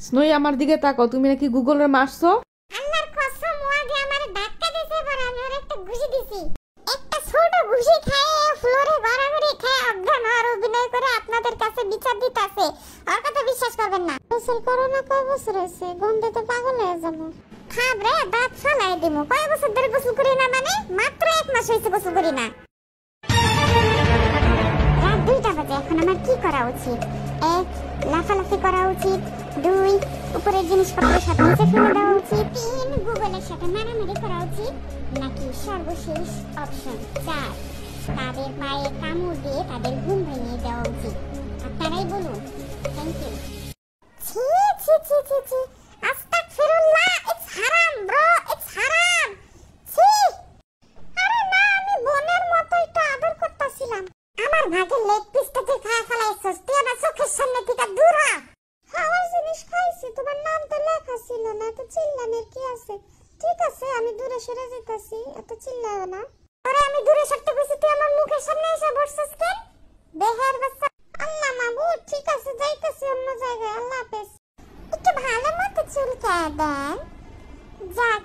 স্নোই আমার দিকে তাকাও, তুমি নাকি গুগলে মারছো? আল্লাহর কসম, ও আগে আমারে ধাক্কা দিছে, পর আমি ওর একটা ঘুষি দিছি। একটা ছোট ঘুষি খায় ফ্লোরে গড়াগড়ি খায় অজ্ঞান আর অভিনয় করে আপনাদের কাছে বিচার দিতাছে। আর কথা বিশ্বাস করবেন না। গোসল করো না, কয় বছর হইছে? গন্ধে তো পাগল হয়ে যাবো। খাব রে, দাঁত ফালাই দিমু। কয় বছর ধরে গোসল করি না? মানে মাত্র 1 মাস হইছে গোসল করি না। রাত 2টা বাজে। এখন আমার কি করা উচিত? 1, লাফালাফি করা উচিত। 2, উপরের জিনিসপত্র সব নিচে ফেলে দেওয়া উচিত। 3, গুগলের সাথে মারামারি করা উচিত। নাকি সর্বশেষ অপশন 4, তাদের পায়ে কামড় দিয়ে তাদের ঘুম ভেঙে দেওয়া উচিত। আপনারাই বলুন। Thank you. ছি ছি ছি ছি ছি, আস্তাগফিরুল্লাহ, ইটস হারাম ব্রো, ইটস হারাম। ছি। আরে না, আমি বোনের মতোই তো আদর করতেছিলাম। আমার ভাগে লেগ পিসটা তুই খায় ফেলাইছস, তুই আমার চোখের সামনে থেকে দূর হ। খাওয়ার জিনিস খাইছি, তোমার নাম তো লেখা ছিল না, তো চিল্লানোর কি আছে? ঠিক আছে, আমি দূরে সরে যেতেছি, এত চিল্লাও না। আরে আমি দূরে সরতে কইছি, তুই আমার মুখের সামনে এসে বসছিস কেন? বেহার বাচ্চা। আল্লাহ মাবুদ, ঠিক আছে, যাইতেছি অন্য জায়গায়। আল্লাহ হাফেজ। একটু ভালো মতো চুলকায় দেন। যাক,